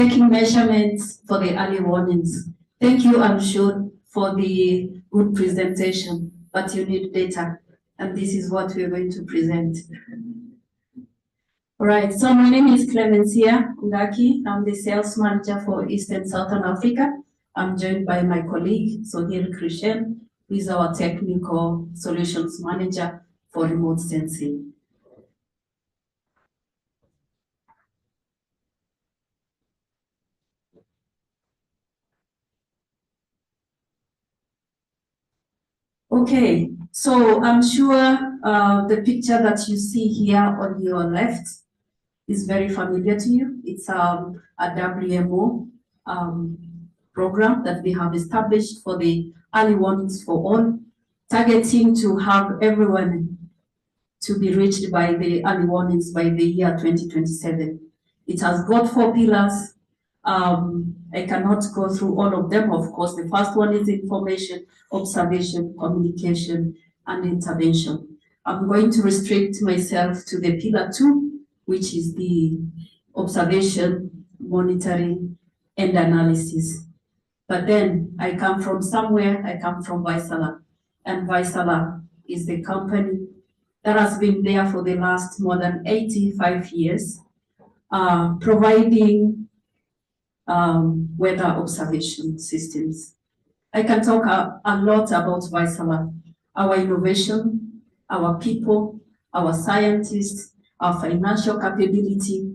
Taking measurements for the early warnings. Thank you, I'm sure, for the good presentation, but you need data, and this is what we're going to present. All right, so my name is Clemencia Ongaki. I'm the sales manager for East and Southern Africa. I'm joined by my colleague, Souhail Krichen, who is our technical solutions manager for remote sensing. Okay, so I'm sure the picture that you see here on your left is very familiar to you. It's a WMO program that we have established for the early warnings for all, targeting to have everyone to be reached by the early warnings by the year 2027. It has got 4 pillars. I cannot go through all of them, of course. The first one is information, observation, communication, and intervention. I'm going to restrict myself to the pillar 2, which is the observation, monitoring, and analysis. But then I come from somewhere, I come from Vaisala, and Vaisala is the company that has been there for the last more than 85 years, providing weather observation systems. I can talk a lot about Vaisala, our innovation, our people, our scientists, our financial capability,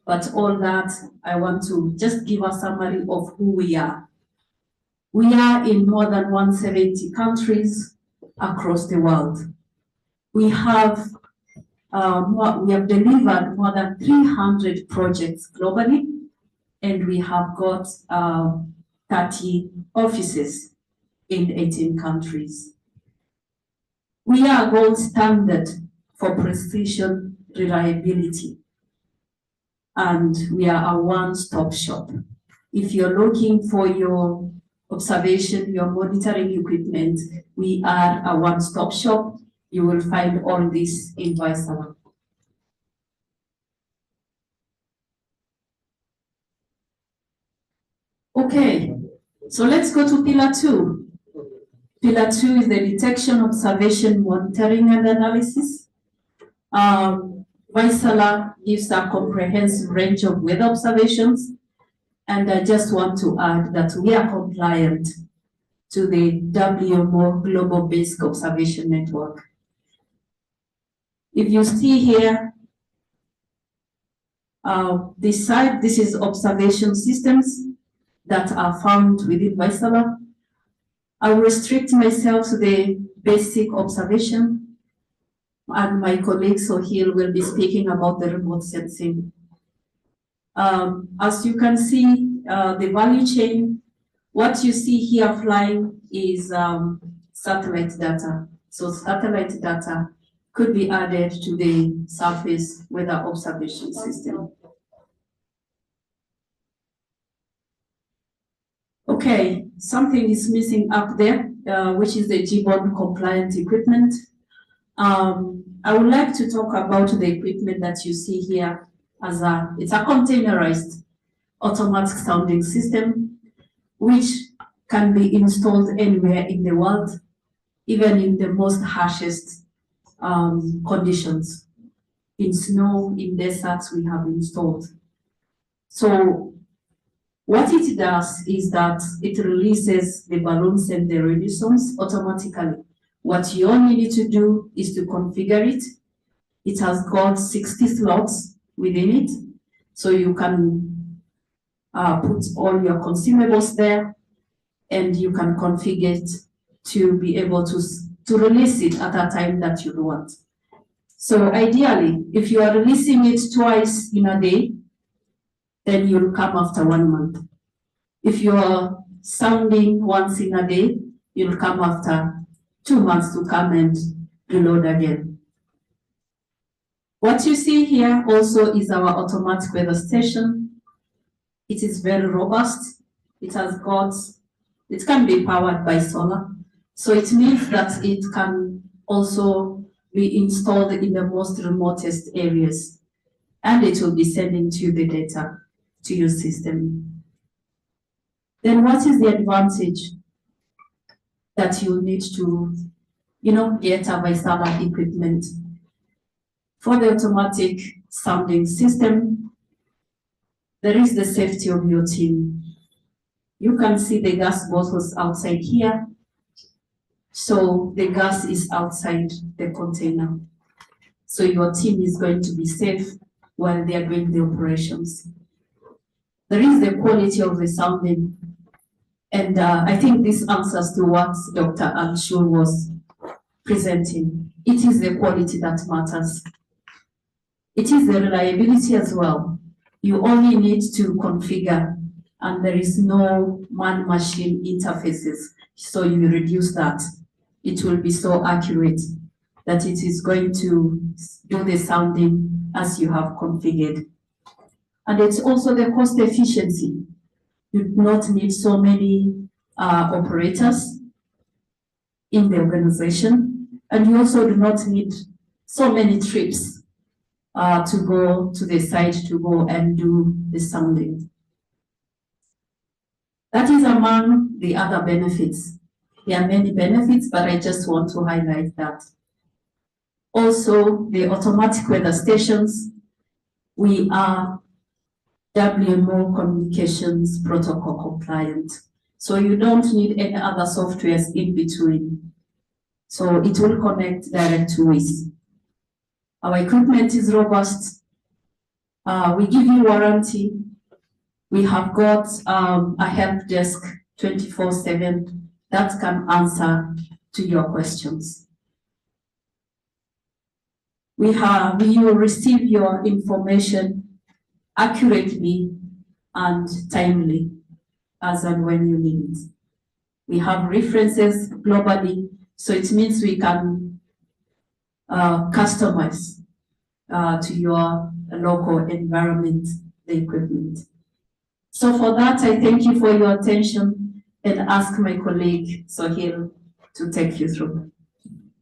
but all that, I want to just give a summary of who we are. We are in more than 170 countries across the world. We have delivered more than 300 projects globally, and we have got 30 offices in 18 countries. We are gold standard for precision reliability, and we are a one-stop shop. If you're looking for your observation, your monitoring equipment, we are a one-stop shop. You will find all this in Vaisala. Okay, so let's go to pillar 2. Pillar 2 is the detection, observation, monitoring, and analysis. Vaisala gives a comprehensive range of weather observations, and I just want to add that we are compliant to the WMO Global Basic Observation Network. If you see here, this side, this is observation systems that are found within Vaisala. I will restrict myself to the basic observation, and my colleague Souhail will be speaking about the remote sensing. As you can see, the value chain, what you see here flying is satellite data. So satellite data could be added to the surface weather observation system. Okay, something is missing up there, which is the GBON compliant equipment. I would like to talk about the equipment that you see here as it's a containerized automatic sounding system, which can be installed anywhere in the world, even in the most harshest conditions. In snow, in deserts, we have installed. So what it does is that it releases the balloons and the radiosondes automatically. What you only need to do is to configure it. It has got 60 slots within it, so you can put all your consumables there, and you can configure it to be able to release it at a time that you want. So ideally, if you are releasing it twice in a day, then you'll come after 1 month. If you are sounding once in a day, you'll come after 2 months to come and reload again. What you see here also is our automatic weather station. It is very robust. It can be powered by solar. So it means that it can also be installed in the most remotest areas, and it will be sending to you the data to your system. Then what is the advantage that you need to, get a Vaisala equipment? For the automatic sounding system, there is the safety of your team. You can see the gas bottles outside here. So the gas is outside the container. So your team is going to be safe while they are doing the operations. There is the quality of the sounding. And I think this answers to what Dr. Anshul was presenting. It is the quality that matters. It is the reliability as well. You only need to configure, and there is no man-machine interfaces. So you reduce that. It will be so accurate that it is going to do the sounding as you have configured. And it's also the cost efficiency. You do not need so many operators in the organization, and you also do not need so many trips to go to the site to go and do the sounding. That is among the other benefits. There are many benefits, but I just want to highlight that. Also, the automatic weather stations, we are WMO communications protocol compliant. So you don't need any other softwares in between. So it will connect direct to WIS. Our equipment is robust. We give you warranty. We have got a help desk 24/7 that can answer to your questions. You will receive your information accurately and timely as and when you need it. We have references globally, so it means we can customize to your local environment the equipment. So for that, I thank you for your attention and ask my colleague Souhail to take you through.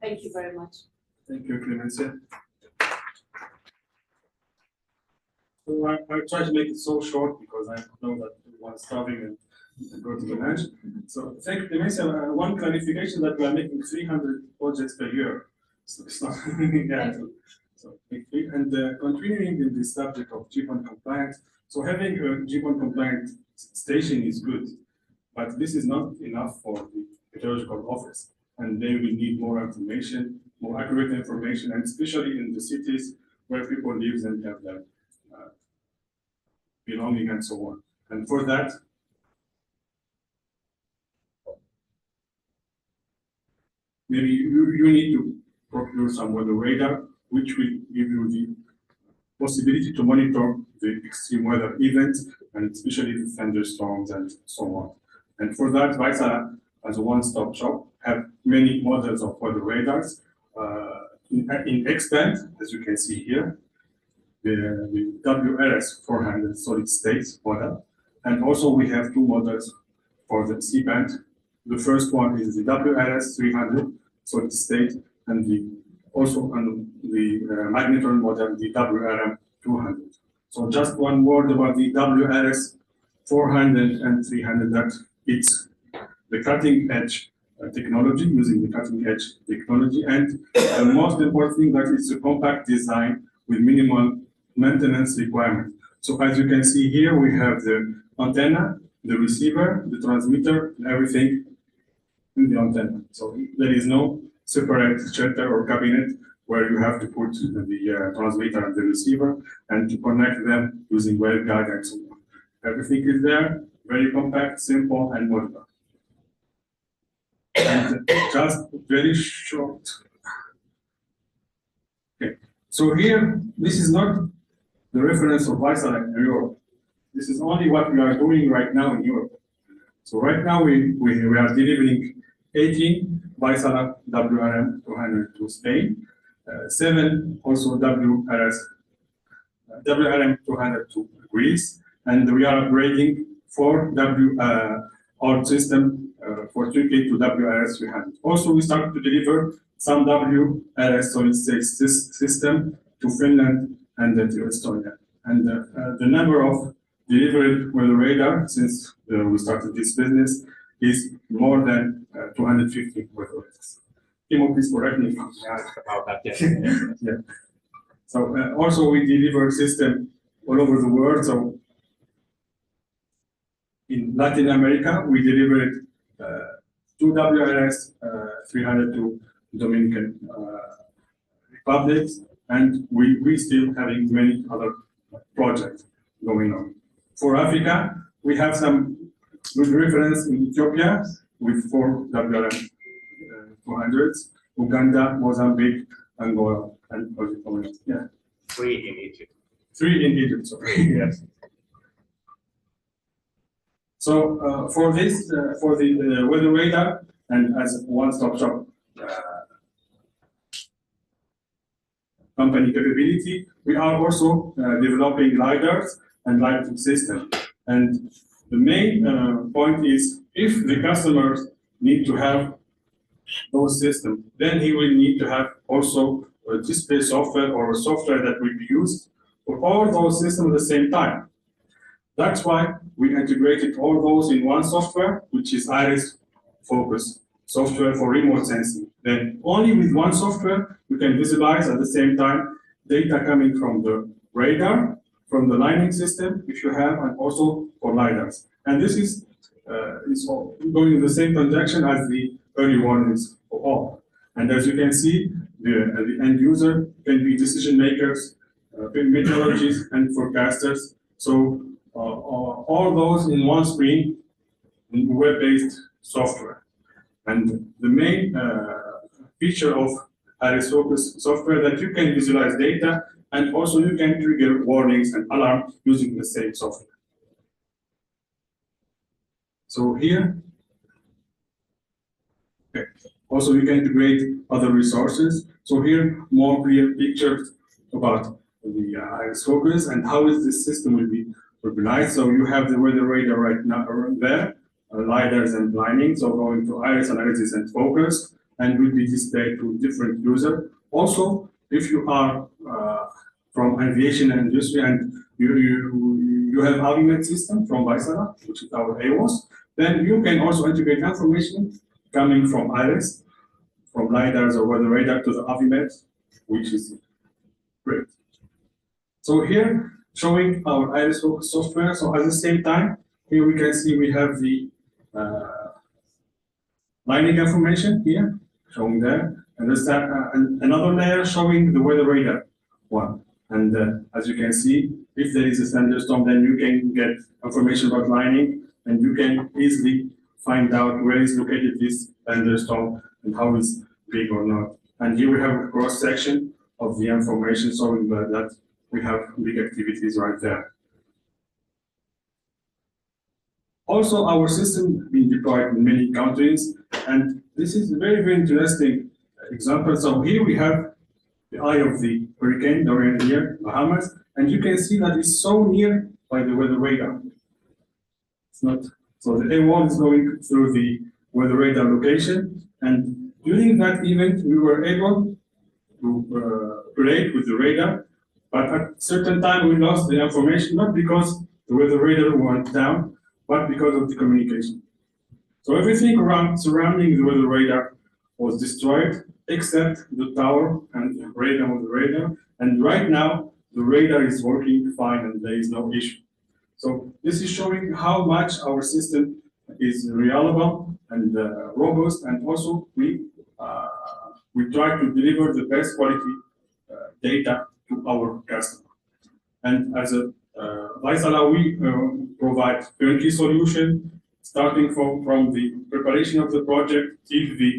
Thank you very much. Thank you, Clemencia. So I'll try to make it so short because I know that everyone's starving and go to the lunch. So thank you, Clemencia. One clarification that we are making 300 projects per year. So it's not yeah. So and continuing in the subject of GPON compliance. So having a GPON compliant station is good, but this is not enough for the meteorological office, and they will need more information, more accurate information, and especially in the cities where people live and have their belonging and so on. And for that, maybe you need to procure some weather radar, which will give you the possibility to monitor the extreme weather events, and especially the thunderstorms and so on. And for that, Vaisala, as a one-stop shop, have many models of weather radars. In extent, as you can see here, the WRS 400 solid state model, and also we have two models for the C-band. The first one is the WRS 300 solid state, and also on the magnetron model, the WRM 200. So just one word about the WRS 400 and 300, that it's the cutting edge technology, using the cutting edge technology, and the most important thing that it's a compact design with minimal maintenance requirement. So as you can see here, we have the antenna, the receiver, the transmitter, and everything in the antenna. So there is no separate shelter or cabinet where you have to put the transmitter and the receiver and to connect them using waveguide and so on. Everything is there, very compact, simple, and modular. And just very short. Okay, so here, this is not the reference of Vaisala in Europe. This is only what we are doing right now in Europe. So right now we are delivering 18 Vaisala WRM 200 to Spain, 7 also WRM 200 to Greece, and we are upgrading 4 old system for Turkey to WRS 300. Also, we started to deliver some WRS solid state system to Finland and to Estonia. And the number of delivered weather radar since we started this business is more than 250 weather radars. Timo, please correct me if I'm wrong about that. Yeah. So also we deliver system all over the world. So in Latin America, we delivered 2 WRS 300 to Dominican Republic, and we still having many other projects going on. For Africa, we have some good reference in Ethiopia with 4 WRM 400s, Uganda, Mozambique, Angola, and yeah. 3 in Egypt. 3 in Egypt, sorry. Yes. So for this, for the weather radar, and as a one-stop shop company capability, we are also developing lidars and lighting system. And the main point is, if the customers need to have those systems, then he will need to have also a display software or a software that will be used for all those systems at the same time. That's why we integrated all those in one software, which is Iris Focus software for remote sensing. Then only with one software, you can visualize at the same time data coming from the radar, from the lighting system, if you have, and also for lidars. And this is going in the same transaction as the early warnings for all. And as you can see, the end user can be decision makers, meteorologists, and forecasters. So all those in one screen in web-based software. And the main feature of Iris Focus software that you can visualize data, and also you can trigger warnings and alarms using the same software. So here, okay. Also you can integrate other resources. So here, more clear pictures about the Iris Focus and how is this system will be organized. So you have the weather radar right now there, lidars and blinding. So going to iris analysis and focus, and will be displayed to different users. Also, if you are from aviation and industry and you have Avimed system from Vaisala, which is our AWOS, then you can also integrate information coming from iris, from lidars or weather radar to the Avimed, which is great. So here, showing our Iris Focus software. So at the same time, here we can see we have the lighting information here, showing there, and there's that, another layer showing the weather radar one. And as you can see, if there is a thunderstorm, then you can get information about lighting, and you can easily find out where is located this thunderstorm and how it's big or not. And here we have a cross section of the information showing that we have big activities right there. Also, our system being deployed in many countries, and this is a very, very interesting example. So here we have the eye of the hurricane Dorian here, Bahamas, and you can see that it's so near by the weather radar. It's not, so the A1 is going through the weather radar location, and during that event, we were able to operate with the radar, but at a certain time we lost the information, not because the weather radar went down, but because of the communication. So everything around surrounding the weather radar was destroyed, except the tower and the radar of the radar. And right now, the radar is working fine and there is no issue. So this is showing how much our system is reliable and robust, and also we try to deliver the best quality data to our customer. And as a Vaisala, we provide turnkey solution, starting from the preparation of the project till the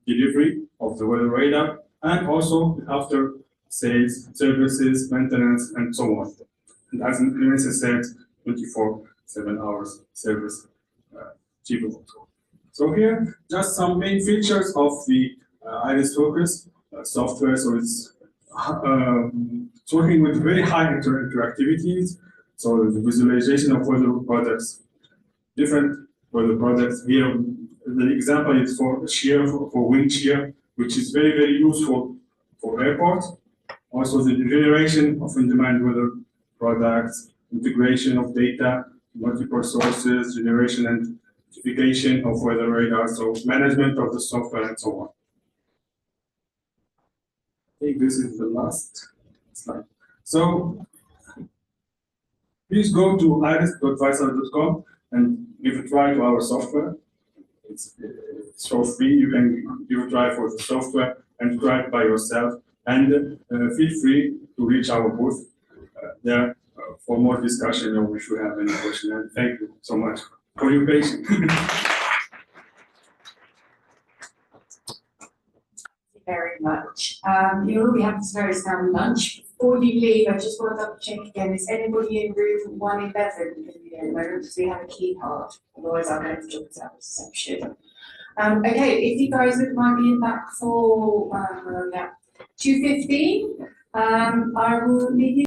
delivery of the weather radar, and also after sales, services, maintenance, and so on. And as Clemencia said, 24/7 hours service achievable. So here, just some main features of the Iris Focus software. So it's working with very high interactivities. So the visualization of weather products, different weather products. Here, the example is for shear, for wind shear, which is very, very useful for airports. Also, the generation of in-demand weather products, integration of data, multiple sources, generation and certification of weather radar, so management of the software and so on. I think this is the last slide. So please go to iris.vaisala.com and give a try to our software. It's for free. You can give a try for the software and try it by yourself. And feel free to reach our booth there for more discussion or if you have any question. And thank you so much for your patience. Very much. You already have this very standard lunch. Before you leave, I just want to double check again. Is anybody in room 111 in the room? Does he have a key card? Otherwise, I'm going to join this out reception. Okay, if you guys would mind being back for 2:15, I will leave you.